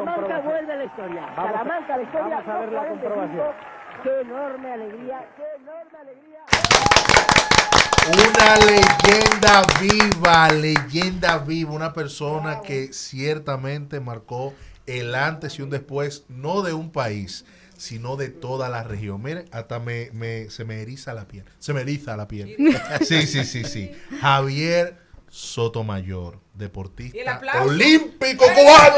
Salamanca vuelve a la historia. Salamanca a la historia. Vamos a ver la comprobación. Qué enorme alegría, qué enorme alegría. Una leyenda viva, una persona que ciertamente marcó el antes y un después, no de un país, sino de toda la región. Miren, hasta se me eriza la piel. Se me eriza la piel. Sí. Javier Sotomayor, deportista olímpico cubano.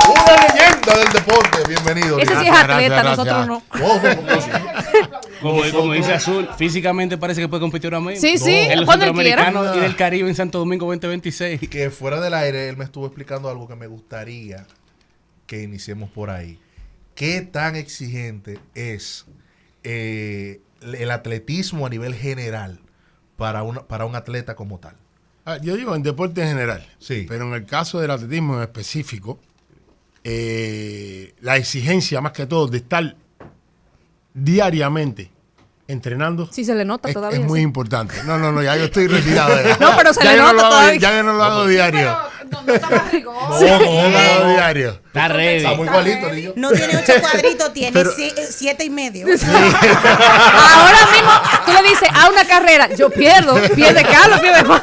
Una leyenda del deporte. Bienvenido. Ese sí es atleta, nosotros no. Como dice Azul, físicamente parece que puede competir ahora mismo. Sí, en los cuando Centroamericanos y del Caribe en Santo Domingo 2026. Que fuera del aire él me estuvo explicando algo que me gustaría que iniciemos por ahí. ¿Qué tan exigente es el atletismo a nivel general para un atleta como tal? Yo digo en deporte en general, sí, pero en el caso del atletismo en específico, la exigencia más que todo de estar diariamente entrenando. Sí, se le nota todavía. Es muy importante. No, ya yo estoy retirado. No, pero se le nota todavía. Ya yo no lo hago diario. No está más rigoso. No lo hago diario. Está ready. Está muy igualito, niño. No tiene 8 cuadritos, tiene 7 y medio. Ahora mismo tú le dices a una carrera, yo pierde Carlos, pierde Juan.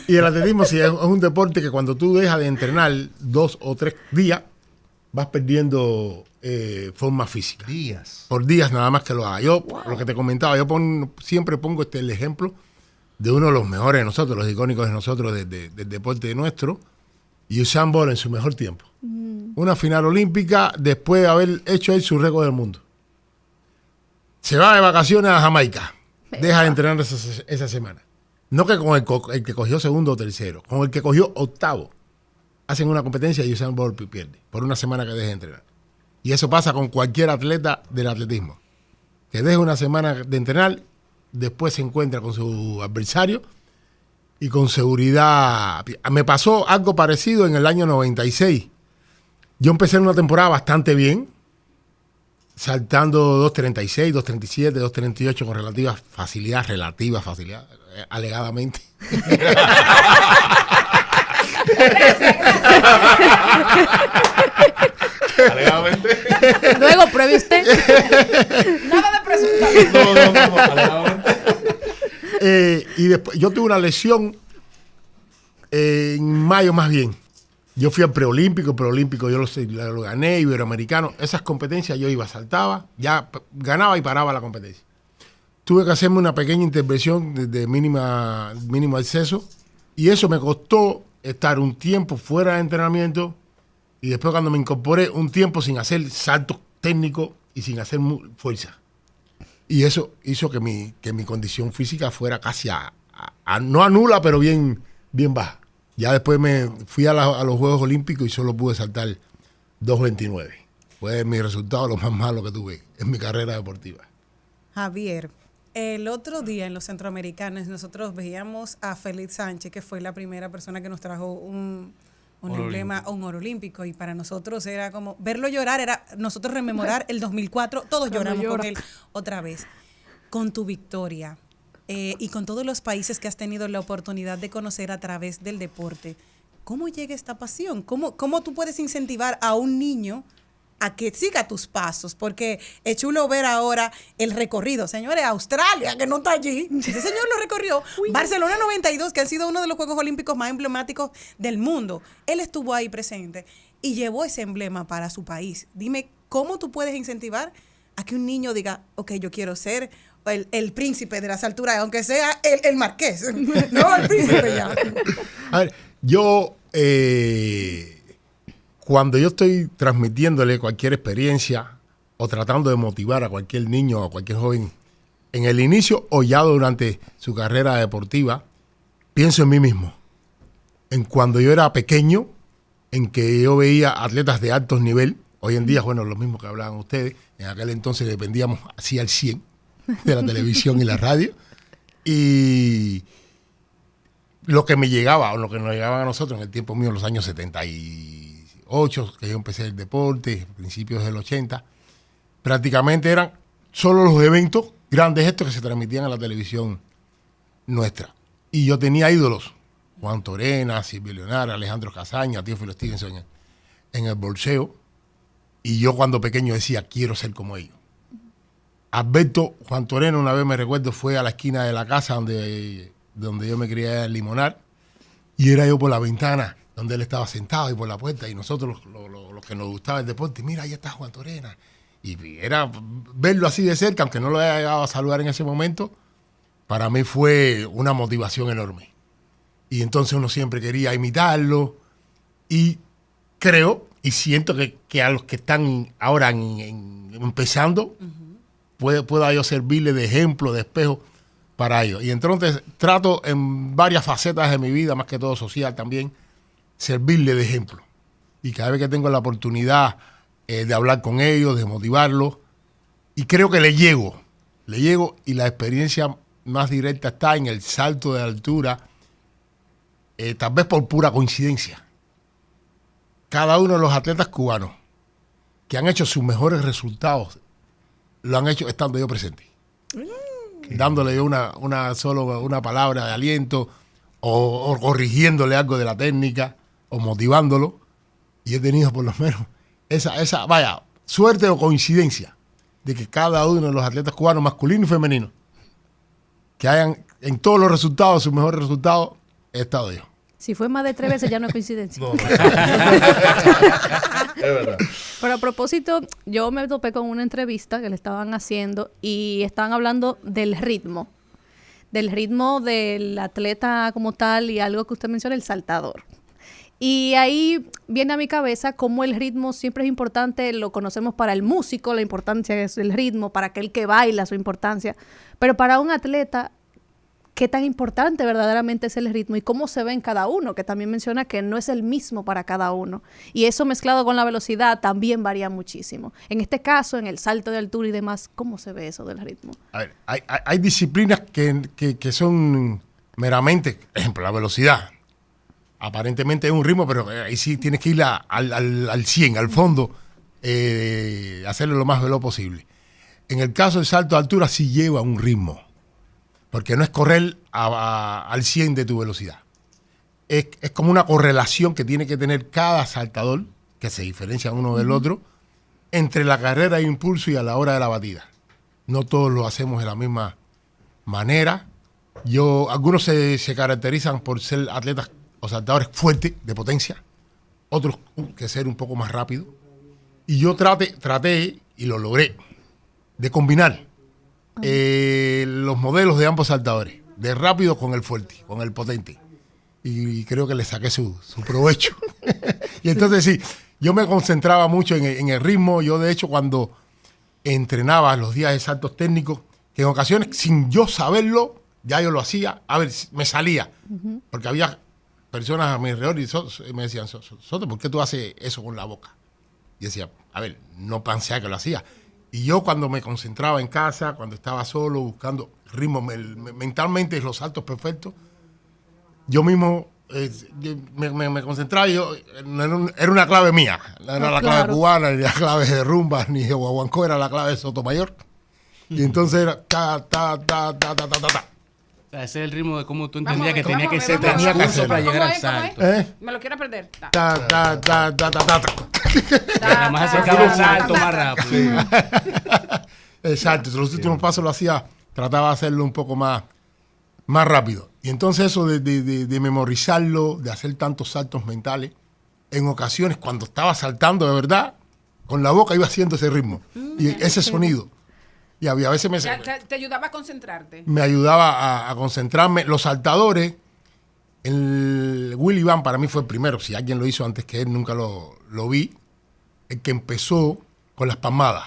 Y el atletismo sí es un deporte que cuando tú dejas de entrenar 2 o 3 días, vas perdiendo forma física. Por días nada más que lo hagas. Yo, lo que te comentaba, siempre pongo el ejemplo de uno de los mejores de nosotros, los icónicos de nosotros del deporte nuestro, Usain Bolt en su mejor tiempo. Una final olímpica después de haber hecho él su récord del mundo. Se va de vacaciones a Jamaica. Deja de entrenar esa semana. No que con el que cogió segundo o tercero, con el que cogió octavo. Hacen una competencia y Usain Bolt pierde por una semana que deje de entrenar. Y eso pasa con cualquier atleta del atletismo. Que deje una semana de entrenar, después se encuentra con su adversario y con seguridad. Me pasó algo parecido en el año 96. Yo empecé en una temporada bastante bien, saltando 2.36, 2.37, 2.38 con relativa facilidad, alegadamente. Alegadamente. Luego pruebe usted. Nada de presunción. No, alegadamente. Y después, yo tuve una lesión en mayo más bien. Yo fui al preolímpico yo lo gané, iberoamericano. Esas competencias yo iba, saltaba, ya ganaba y paraba la competencia. Tuve que hacerme una pequeña intervención de mínimo acceso y eso me costó estar un tiempo fuera de entrenamiento y después cuando me incorporé un tiempo sin hacer saltos técnicos y sin hacer fuerza. Y eso hizo que mi condición física fuera casi no a nula, pero bien baja. Ya después me fui a los Juegos Olímpicos y solo pude saltar 2.29. Fue mi resultado lo más malo que tuve en mi carrera deportiva. Javier, el otro día en los Centroamericanos nosotros veíamos a Félix Sánchez, que fue la primera persona que nos trajo un emblema, un oro olímpico, y para nosotros era como verlo llorar, era nosotros rememorar el 2004, todos lloramos con él otra vez. Con tu victoria y con todos los países que has tenido la oportunidad de conocer a través del deporte, ¿cómo llega esta pasión? ¿Cómo tú puedes incentivar a un niño a que siga tus pasos? Porque es chulo ver ahora el recorrido. Señores, Australia, que no está allí, ese señor lo recorrió. Barcelona 92, que ha sido uno de los Juegos Olímpicos más emblemáticos del mundo. Él estuvo ahí presente y llevó ese emblema para su país. Dime, ¿cómo tú puedes incentivar a que un niño diga, ok, yo quiero ser el príncipe de las alturas, aunque sea el marqués, no el príncipe ya? A ver, yo... cuando yo estoy transmitiéndole cualquier experiencia o tratando de motivar a cualquier niño o a cualquier joven en el inicio o ya durante su carrera deportiva, pienso en mí mismo. En cuando yo era pequeño, en que yo veía atletas de alto nivel, hoy en día, bueno, lo mismo que hablaban ustedes, en aquel entonces dependíamos así al 100 de la televisión y la radio, y lo que me llegaba o lo que nos llegaba a nosotros en el tiempo mío, en los años 78, que yo empecé el deporte, principios del 80, prácticamente eran solo los eventos grandes estos que se transmitían en la televisión nuestra. Y yo tenía ídolos, Juan Torena, Silvio Leonard, Alejandro Casaña, Teófilo Stevenson. en el bolseo. Y yo cuando pequeño decía, quiero ser como ellos. Alberto Juan Toreno, una vez me recuerdo, fue a la esquina de la casa donde yo me crié en Limonar. Y era yo por la ventana donde él estaba sentado y por la puerta. Y nosotros, los que nos gustaba el deporte, mira, ahí está Juan Torena. Y era verlo así de cerca, aunque no lo haya llegado a saludar en ese momento, para mí fue una motivación enorme. Y entonces uno siempre quería imitarlo. Y creo y siento que a los que están ahora empezando, pueda yo servirle de ejemplo, de espejo para ellos. Y entonces trato en varias facetas de mi vida, más que todo social también, servirle de ejemplo. Y cada vez que tengo la oportunidad de hablar con ellos, de motivarlos, y creo que le llego, y la experiencia más directa está en el salto de altura, tal vez por pura coincidencia. Cada uno de los atletas cubanos que han hecho sus mejores resultados, lo han hecho estando yo presente. Dándole yo solo una palabra de aliento, o corrigiéndole algo de la técnica, o motivándolo. Y he tenido por lo menos esa suerte o coincidencia de que cada uno de los atletas cubanos, masculinos y femeninos, que hayan en todos los resultados, sus mejores resultados, he estado yo. Si fue más de 3 veces ya no es coincidencia. No. Es verdad. Pero a propósito, yo me topé con una entrevista que le estaban haciendo y estaban hablando del ritmo del atleta como tal y algo que usted menciona, el saltador. Y ahí viene a mi cabeza cómo el ritmo siempre es importante, lo conocemos para el músico, la importancia es el ritmo, para aquel que baila, su importancia, pero para un atleta, ¿qué tan importante verdaderamente es el ritmo y cómo se ve en cada uno? Que también menciona que no es el mismo para cada uno. Y eso mezclado con la velocidad también varía muchísimo. En este caso, en el salto de altura y demás, ¿cómo se ve eso del ritmo? A ver, hay disciplinas que son meramente, ejemplo, la velocidad. Aparentemente es un ritmo, pero ahí sí tienes que ir al 100, al fondo, hacerlo lo más veloz posible. En el caso del salto de altura sí lleva un ritmo. Porque no es correr al 100 de tu velocidad. Es como una correlación que tiene que tener cada saltador, que se diferencia uno del otro, entre la carrera de impulso y a la hora de la batida. No todos lo hacemos de la misma manera. Algunos se caracterizan por ser atletas o saltadores fuertes, de potencia. Otros que ser un poco más rápido. Y yo traté, y lo logré, de combinar los modelos de ambos saltadores, de rápido con el fuerte, con el potente, y creo que le saqué su provecho. Y entonces sí, yo me concentraba mucho en el ritmo. Yo de hecho cuando entrenaba los días de saltos técnicos, que en ocasiones sin yo saberlo, ya yo lo hacía, a ver, me salía, porque había personas a mi alrededor y me decían, Soto, ¿por qué tú haces eso con la boca? Y decía, a ver, no pensé que lo hacía. Y yo cuando me concentraba en casa, cuando estaba solo, buscando ritmos, mentalmente los saltos perfectos, yo mismo me concentraba y era una clave mía. No era la clave cubana, ni la clave de rumba, ni de guaguancó, era la clave de Sotomayor. Y entonces era ta. O sea, ese es el ritmo de cómo tú entendías que tenía que ser tenía que hacerlo para llegar al salto. Me lo quiero aprender. Ta. Nada más acercaba el salto más rápido. Exacto. Los últimos pasos lo hacía, trataba de hacerlo un poco más rápido. Y entonces eso de memorizarlo, de hacer tantos saltos mentales, en ocasiones cuando estaba saltando de verdad, con la boca iba haciendo ese ritmo y ese sonido. Y a veces ¿Te ayudaba a concentrarte? Me ayudaba a concentrarme. Los saltadores, el Willy Van para mí fue el primero. Si alguien lo hizo antes que él, nunca lo vi. El que empezó con las palmadas.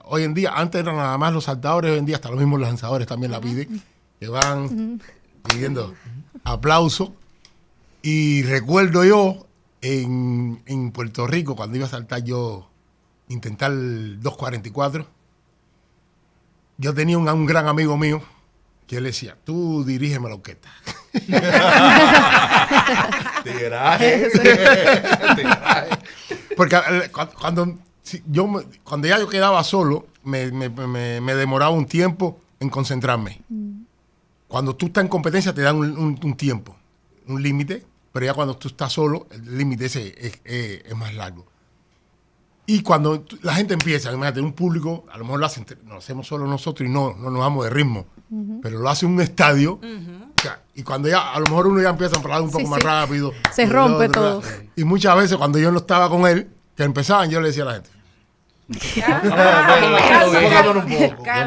Hoy en día, antes eran nada más los saltadores, hoy en día hasta los mismos lanzadores también la piden, que van pidiendo aplauso. Y recuerdo yo en Puerto Rico, cuando iba a saltar yo, intentar el 2.44, yo tenía un gran amigo mío que él decía, tú dirígeme la orquesta. Tigreaje. Porque cuando ya yo quedaba solo, me demoraba un tiempo en concentrarme. Cuando tú estás en competencia te dan un tiempo, un límite, pero ya cuando tú estás solo, el límite ese es más largo. Y cuando la gente empieza, imagínate, un público, a lo mejor lo hacemos solo nosotros y no nos vamos de ritmo, pero lo hace un estadio, o sea, y cuando ya, a lo mejor uno ya empieza a hablar un poco más rápido. Se rompe todo. Y muchas veces cuando yo no estaba con él, que empezaban, yo le decía a la gente, yo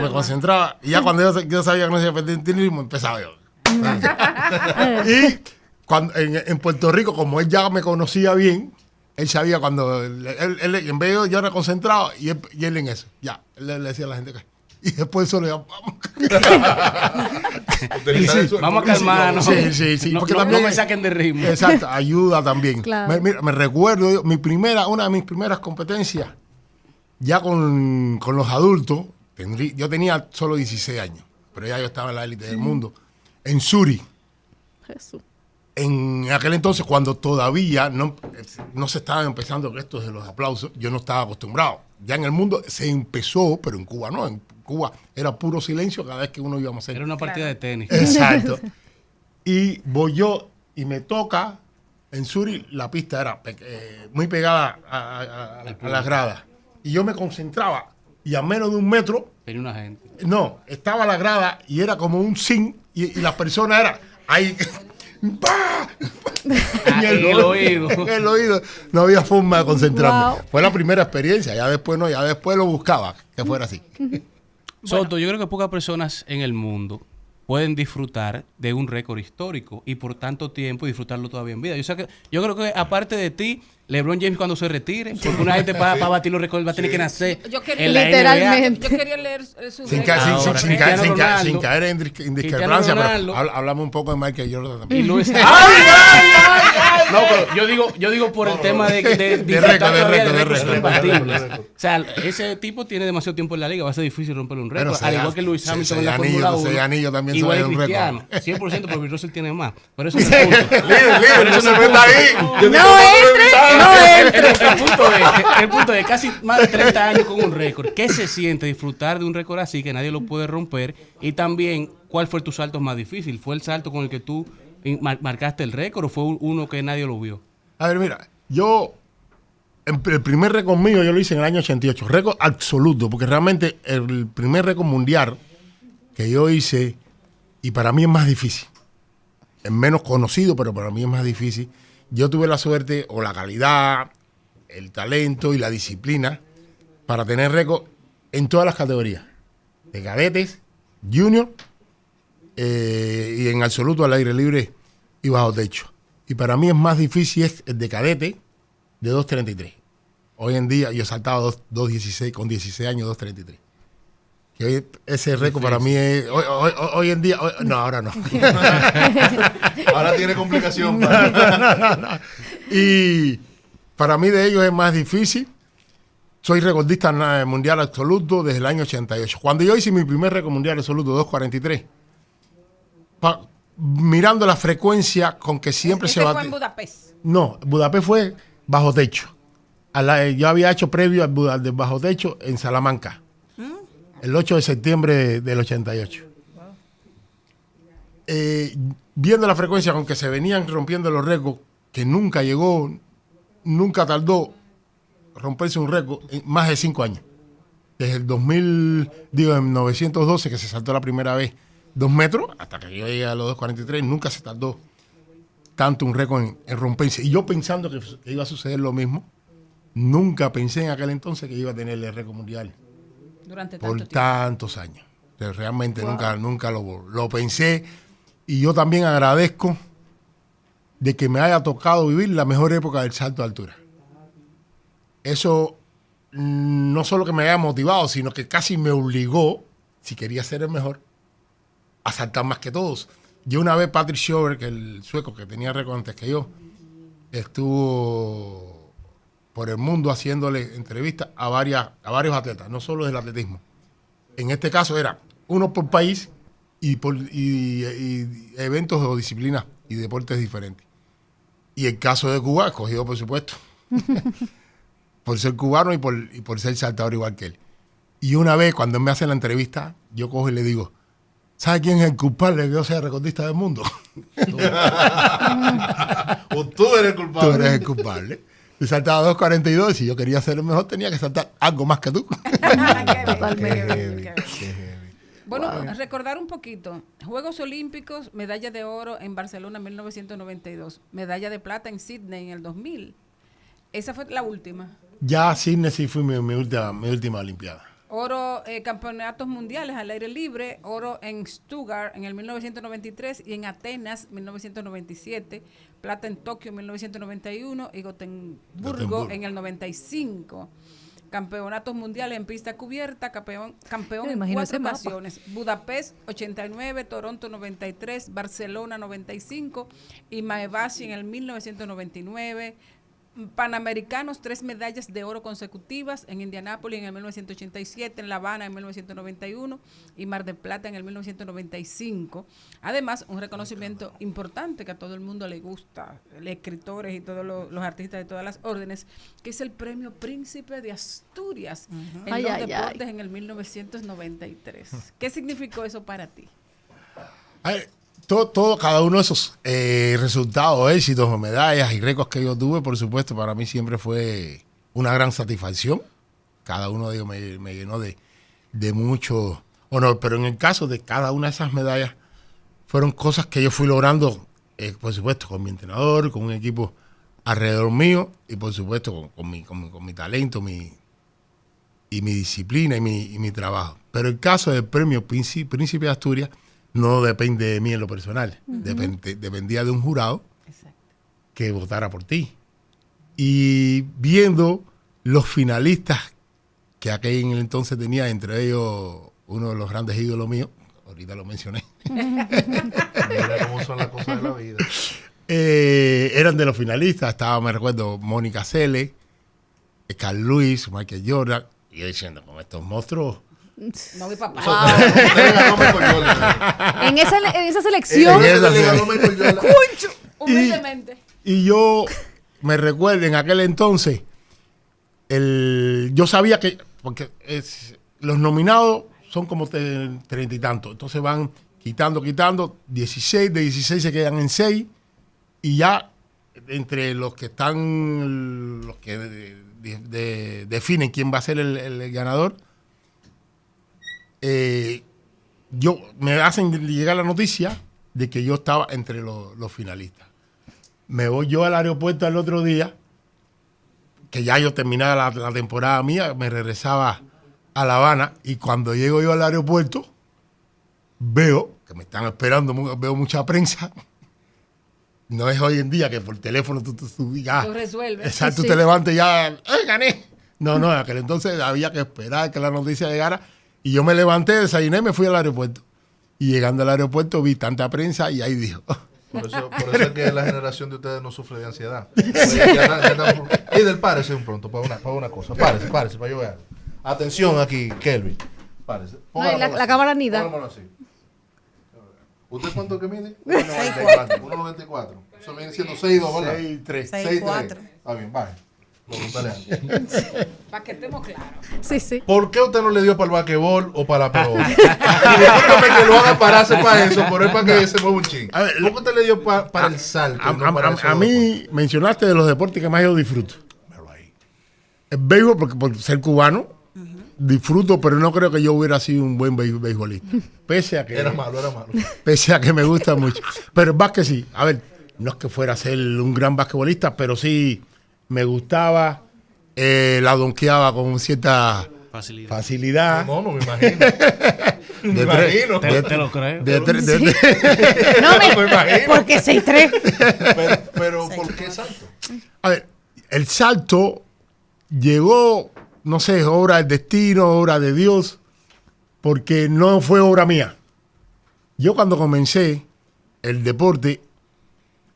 me concentraba, y ya cuando yo sabía que no se iba a perder el ritmo, empezaba yo. Y cuando, en Puerto Rico, como él ya me conocía bien, él sabía cuando él en vez de yo era concentrado y él en eso, ya, él le decía a la gente que, y después solo ya, Vamos a calmarnos. Sí, No, porque no, también no me saquen de ritmo. Exacto, ayuda también. Claro. Me recuerdo una de mis primeras competencias, ya con los adultos, yo tenía solo 16 años, pero ya yo estaba en la élite del mundo, en Suri. Jesús. En aquel entonces, cuando todavía no se estaban empezando estos de los aplausos, yo no estaba acostumbrado. Ya en el mundo se empezó, pero en Cuba no. En Cuba era puro silencio cada vez que uno íbamos a hacer. Era una partida de tenis. Exacto. Y voy yo y me toca, en Suri la pista era muy pegada a las gradas. Y yo me concentraba y a menos de 1 metro, Tenía una gente. no, estaba la grada y era como un zinc y las personas eran ahí... ¡Pah! En el oído. En el oído. No había forma de concentrarme. Wow. Fue la primera experiencia. Ya después no, ya después lo buscaba que fuera así. Soto, yo creo que pocas personas en el mundo pueden disfrutar de un récord histórico y por tanto tiempo disfrutarlo todavía en vida. Yo creo que aparte de ti, LeBron James cuando se retire, porque una gente para batir los récords va a tener que nacer Yo quería- en la Literalmente. Yo quería leer su Sin, récord. Ahora, sin Cristiano caer Ronaldo. en discrepancia, Ronaldo. pero hablamos un poco de Michael Jordan Y también. Luis... No, pero yo digo por el tema de disfrutar todavía de récords récord. imbatibles. O sea, ese tipo tiene demasiado tiempo en la liga, va a ser difícil romperle un récord. Pero Al igual que Luis Hamilton en la anillo, Fórmula 1. ese anillo también Igual se que ve un Cristiano. récord. 100% porque Russell tiene más. Pero eso no es el punto. Líder, no se meta ahí. El punto es casi más de 30 años con un récord. ¿Qué se siente disfrutar de un récord así que nadie lo puede romper? Y también, ¿cuál fue tu salto más difícil? ¿Fue el salto con el que tú marcaste el récord o fue uno que nadie lo vio? A ver, mira, el primer récord mío yo lo hice en el año 88, récord absoluto, porque realmente el primer récord mundial que yo hice, y para mí es más difícil, es menos conocido, pero para mí es más difícil. Yo tuve la suerte o la calidad, el talento y la disciplina para tener récord en todas las categorías, de cadetes, junior y en absoluto al aire libre y bajo techo. Y para mí es más difícil es el de cadete de 2.33. Hoy en día yo he saltado 2.16 con 16 años 2.33. Que hoy ese récord para mí es hoy en día no, ahora no. Ahora tiene complicación. No. Y para mí de ellos es más difícil. Soy recordista mundial absoluto desde el año 88. Cuando yo hice mi primer récord mundial absoluto 2.43, mirando la frecuencia con que siempre se Ese fue bate. en Budapest. No, Budapest fue bajo techo. Yo había hecho previo al de bajo techo en Salamanca. El 8 de septiembre del 88. Viendo la frecuencia con que se venían rompiendo los récords, que nunca tardó romperse un récord en más de 5 años. Desde el 1912, que se saltó la primera vez 2 metros, hasta que yo llegué a los 2.43, nunca se tardó tanto un récord en romperse. Y yo pensando que iba a suceder lo mismo, nunca pensé en aquel entonces que iba a tener el récord mundial Durante tanto por tiempo. tantos años. Realmente nunca lo pensé. Y yo también agradezco de que me haya tocado vivir la mejor época del salto de altura. Eso no solo que me haya motivado, sino que casi me obligó, si quería ser el mejor, a saltar más que todos. Yo una vez, Patrick Schober, que el sueco que tenía récord antes que yo, estuvo por el mundo haciéndole entrevistas a varios atletas, no solo del atletismo. En este caso era uno por país y eventos o disciplinas y deportes diferentes. Y el caso de Cuba, escogido por supuesto, por ser cubano y por ser saltador igual que él. Y una vez, cuando él me hace la entrevista, yo cojo y le digo, ¿sabe quién es el culpable de que yo sea recordista del mundo? Pues tú eres Tú culpable. eres el culpable. Yo saltaba 2.42 y si yo quería ser el mejor tenía que saltar algo más que tú. Qué heavy, qué heavy. Bueno, recordar un poquito. Juegos Olímpicos, medalla de oro en Barcelona en 1992, medalla de plata en Sydney en el 2000. Esa fue la última. Ya Sydney sí fue mi última Olimpiada. Oro, campeonatos mundiales al aire libre, oro en Stuttgart en el 1993 y en Atenas 1997, plata en Tokio en 1991 y Gotemburgo en el 95. Campeonatos mundiales en pista cubierta, campeón en 4 ocasiones. Budapest 89, Toronto 93, Barcelona 95 y Maebashi en el 1999. Panamericanos, 3 medallas de oro consecutivas en Indianápolis en el 1987, en La Habana en 1991 y Mar del Plata en el 1995. Además, un reconocimiento importante que a todo el mundo le gusta, los escritores y todos los artistas de todas las órdenes, que es el Premio Príncipe de Asturias en los deportes en el 1993. ¿Qué significó eso para ti? Cada uno de esos resultados, éxitos o medallas y récords que yo tuve, por supuesto, para mí siempre fue una gran satisfacción. Cada uno de ellos me llenó de mucho honor. Pero en el caso de cada una de esas medallas, fueron cosas que yo fui logrando, por supuesto, con mi entrenador, con un equipo alrededor mío y, por supuesto, con mi talento y mi disciplina y mi trabajo. Pero el caso del premio Príncipe de Asturias no depende de mí en lo personal. Dependía de un jurado que votara por ti. Y viendo los finalistas que aquel entonces tenía, entre ellos uno de los grandes ídolos míos, ahorita lo mencioné. Mira cómo son las cosas de la vida. Eran de los finalistas, estaba, me recuerdo, Mónica Seles, Carl Lewis, Michael Jordan, y yo diciendo, como estos monstruos. No, mi papá. En esa selección. Humildemente. Y yo me recuerdo en aquel entonces, yo sabía que, porque los nominados son como 30 y tantos, entonces van quitando, 16, de 16 se quedan en 6, y ya entre los que están, los que definen quién va a ser el ganador, me hacen llegar la noticia de que yo estaba entre los finalistas. Me voy yo al aeropuerto el otro día, que ya yo terminaba la temporada mía, me regresaba a La Habana, y cuando llego yo al aeropuerto, veo que me están esperando, veo mucha prensa. No es hoy en día que por teléfono tú resuelves. Exacto, tú te levantas y ya, gané! No, en aquel entonces había que esperar que la noticia llegara. Y yo me levanté, desayuné y me fui al aeropuerto. Y llegando al aeropuerto vi tanta prensa y ahí dijo. Por eso es que la generación de ustedes no sufre de ansiedad. Y del párese un pronto para una cosa. Párese, para yo ver. Atención aquí, Kelvin. Párese. La cámara nida. Póngamelo así. ¿Usted cuánto que mide? 1.94. Eso viene siendo 6'2", ¿verdad? 6'3". 6'4". Está bien, vaya. Para que estemos claros. Sí. ¿Por qué usted no le dio para el basquetbol o para la pelota? Discúlpeme que lo haga pararse para eso, pero es para que se mueva un ching. ¿Por qué usted le dio para el salto? A mí mencionaste de los deportes que más yo disfruto. El béisbol, porque por ser cubano, disfruto, pero no creo que yo hubiera sido un buen beisbolista. Pese a que... Era malo. Pese a que me gusta mucho. Pero el básquet sí. A ver, no es que fuera a ser un gran basquetbolista, pero sí... Me gustaba, la donkeaba con cierta facilidad. No me imagino. Te lo creo. No me imagino. Porque 6'3". Pero ¿por qué salto? A ver, el salto llegó, no sé, obra del destino, obra de Dios, porque no fue obra mía. Yo cuando comencé el deporte,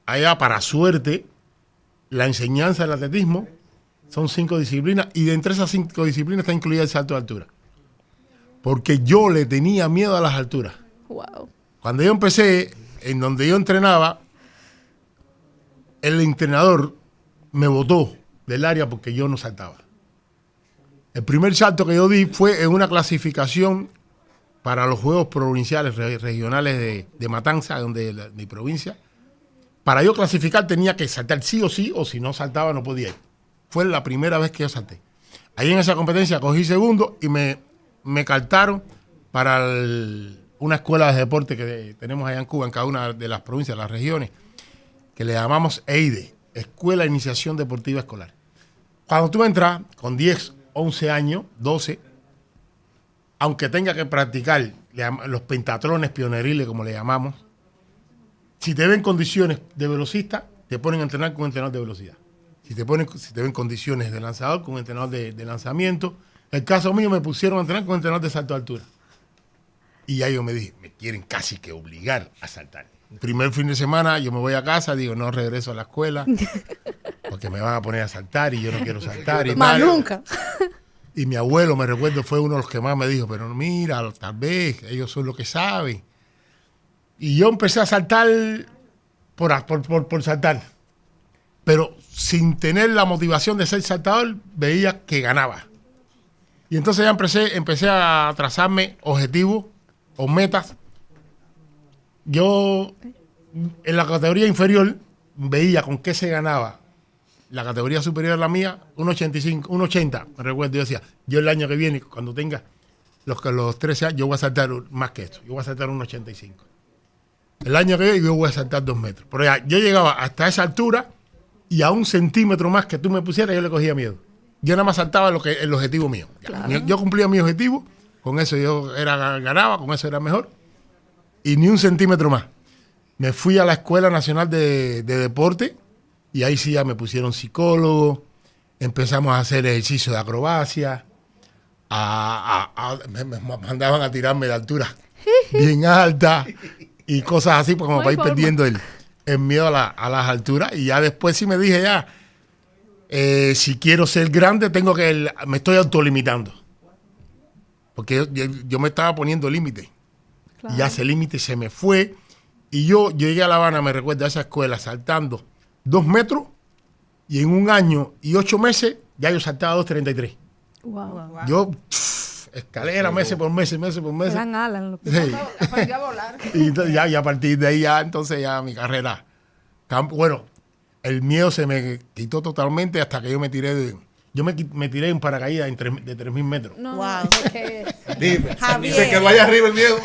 allá para suerte, la enseñanza del atletismo son 5 disciplinas y de entre esas 5 disciplinas está incluida el salto de altura. Porque yo le tenía miedo a las alturas. Wow. Cuando yo empecé, en donde yo entrenaba, el entrenador me botó del área porque yo no saltaba. El primer salto que yo di fue en una clasificación para los Juegos Provinciales Regionales de Matanza, donde mi provincia, para yo clasificar tenía que saltar sí, o si no saltaba no podía ir. Fue la primera vez que yo salté. Ahí en esa competencia cogí segundo y me cartaron para una escuela de deporte que tenemos allá en Cuba, en cada una de las provincias, las regiones, que le llamamos EIDE, Escuela de Iniciación Deportiva Escolar. Cuando tú entras con 10, 11 años, 12, aunque tenga que practicar los pentatlones pioneriles, como le llamamos, si te ven condiciones de velocista, te ponen a entrenar con un entrenador de velocidad. Si te ven condiciones de lanzador, con un entrenador de lanzamiento. El caso mío me pusieron a entrenar con un entrenador de salto de altura. Y ya yo me dije, me quieren casi que obligar a saltar. El primer fin de semana yo me voy a casa, digo, no regreso a la escuela, porque me van a poner a saltar y yo no quiero saltar. Y Más tal. nunca. Y mi abuelo, me recuerdo, fue uno de los que más me dijo, pero mira, tal vez ellos son los que saben. Y yo empecé a saltar por saltar. Pero sin tener la motivación de ser saltador, veía que ganaba. Y entonces ya empecé a trazarme objetivos o metas. Yo, en la categoría inferior, veía con qué se ganaba. La categoría superior a la mía, 1.85, 1.80, me recuerdo. Yo decía, yo el año que viene, cuando tenga los 13 años, yo voy a saltar más que esto. Yo voy a saltar 1.85. El año que viene, yo voy a saltar 2 metros. Pero ya, yo llegaba hasta esa altura y a 1 centímetro más que tú me pusieras, yo le cogía miedo. Yo nada más saltaba el objetivo mío. Claro. Yo cumplía mi objetivo, con eso yo ganaba, con eso era mejor. Y ni 1 centímetro más. Me fui a la Escuela Nacional de Deporte y ahí sí ya me pusieron psicólogo, empezamos a hacer ejercicios de acrobacia, me mandaban a tirarme de altura bien alta y cosas así, pues como para ir perdiendo el miedo a las alturas. Y ya después sí me dije ya, si quiero ser grande me estoy autolimitando. Porque yo me estaba poniendo límite. Claro. Y ya ese límite se me fue. Y yo llegué a La Habana, me recuerdo, a esa escuela saltando 2 metros y en 1 año y 8 meses ya yo saltaba 2.33. Wow. Yo escalera meses por meses. Eran alas. Sí. Aprendí a volar. Y a partir de ahí ya, entonces ya mi carrera. Bueno, el miedo se me quitó totalmente hasta que yo me tiré me tiré en paracaídas de 3.000 metros. No, Wow. Dime. Javier. Dice que vaya arriba el miedo.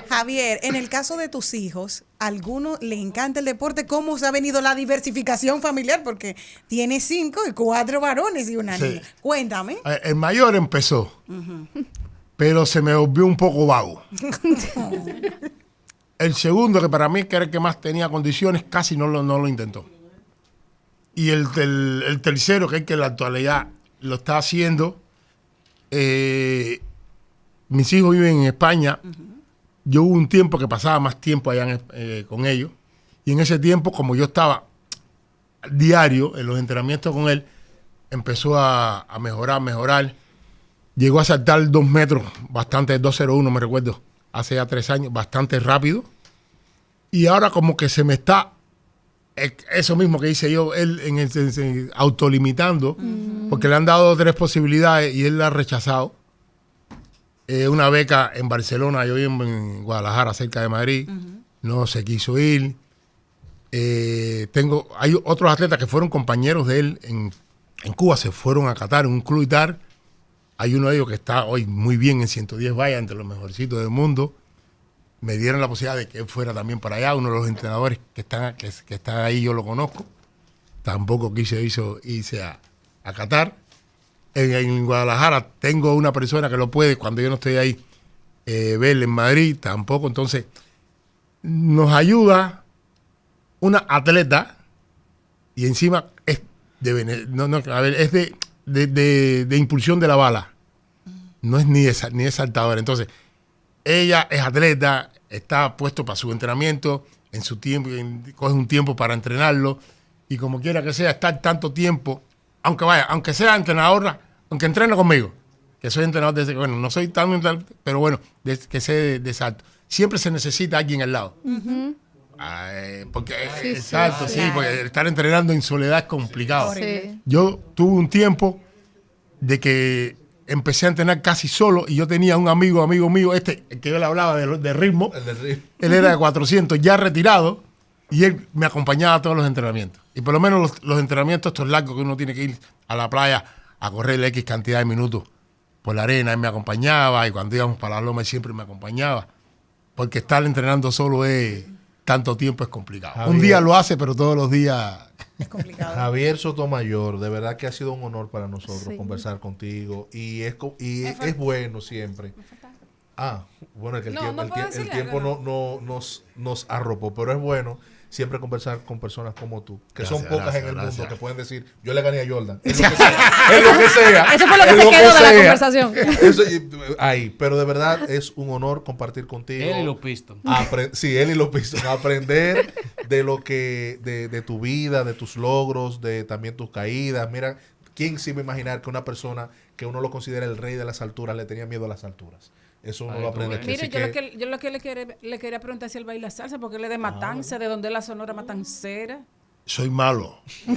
Javier, en el caso de tus hijos, ¿a alguno le encanta el deporte? ¿Cómo se ha venido la diversificación familiar? Porque tiene 5 y 4 varones y una niña. Cuéntame. El mayor empezó, pero se me volvió un poco vago. El segundo, que para mí que era el que más tenía condiciones, casi no lo intentó. Y el tercero, que es el que en la actualidad lo está haciendo, mis hijos viven en España. Yo hubo un tiempo que pasaba más tiempo allá con ellos. Y en ese tiempo, como yo estaba diario en los entrenamientos con él, empezó a mejorar. Llegó a saltar 2 metros, bastante, 2.01 me recuerdo, hace ya 3 años, bastante rápido. Y ahora como que se me está, eso mismo que hice yo, él autolimitando, porque le han dado 3 posibilidades y él la ha rechazado. Una beca en Barcelona, yo vivo en Guadalajara, cerca de Madrid, no se quiso ir. Hay otros atletas que fueron compañeros de él en Cuba, se fueron a Qatar, en un club y tal. Hay uno de ellos que está hoy muy bien en 110 vallas, entre los mejorcitos del mundo. Me dieron la posibilidad de que él fuera también para allá. Uno de los entrenadores que están ahí, yo lo conozco. Tampoco irse a Qatar. En Guadalajara tengo una persona que lo puede, cuando yo no estoy ahí, ver en Madrid, tampoco. Entonces, nos ayuda una atleta y encima es de impulsión de la bala. No es ni de saltadora. Entonces, ella es atleta, está puesto para su entrenamiento, en su tiempo, coge un tiempo para entrenarlo, y como quiera que sea, estar tanto tiempo, aunque sea entrenadora, aunque entrene conmigo, que soy entrenador bueno, no soy tan entrenador, pero bueno, que sé de salto. Siempre se necesita alguien al lado. Porque porque estar entrenando en soledad es complicado. Sí. Yo tuve un tiempo de que empecé a entrenar casi solo y yo tenía un amigo mío, el que yo le hablaba de ritmo. El del ritmo. Él era de 400, ya retirado, Y él me acompañaba a todos los entrenamientos. Y por lo menos los entrenamientos estos largos que uno tiene que ir a la playa a correr X cantidad de minutos por la arena, él me acompañaba, y cuando íbamos para la loma él siempre me acompañaba. Porque estar entrenando solo tanto tiempo es complicado. Javier. Un día lo hace, pero todos los días... Es complicado. Javier Sotomayor, de verdad que ha sido un honor para nosotros Sí. conversar contigo. Y es bueno siempre. Bueno, es que el No, tiempo, no puedo el decirle tiempo algo, nos arropó, pero es bueno siempre conversar con personas como tú, que son Gracias, pocas en el gracias. mundo que pueden decir, yo le gané a Jordan. Es lo que sea. Es lo que sea. Eso fue lo que es se quedó de la sea. conversación. Ahí, pero de verdad es un honor compartir contigo. Él y los Pistons. Sí, él y los Pistons. Aprender de lo que, de tu vida, de tus logros, de también tus caídas. Mira, ¿quién se iba a imaginar que una persona que uno lo considera el rey de las alturas le tenía miedo a las alturas? Eso uno Ay, lo aprende tú aquí. ves. Mire, Así yo lo que le quería preguntar si él baila salsa, porque él es de Matanza, de donde es la Sonora Matancera. Soy malo. No,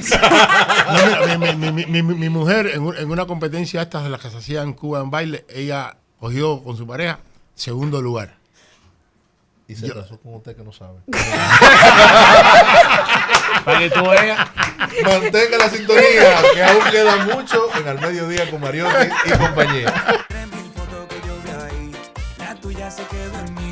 mira, mi mujer en una competencia estas de las que se hacían en Cuba en baile, ella cogió con su pareja segundo lugar. y se casó con usted que no sabe. Para que tú veas. Mantenga la sintonía, que aún queda mucho en Al Mediodía con Mariotti y compañía. Mil fotos que yo vi ahí, la tuya se quedó en mí.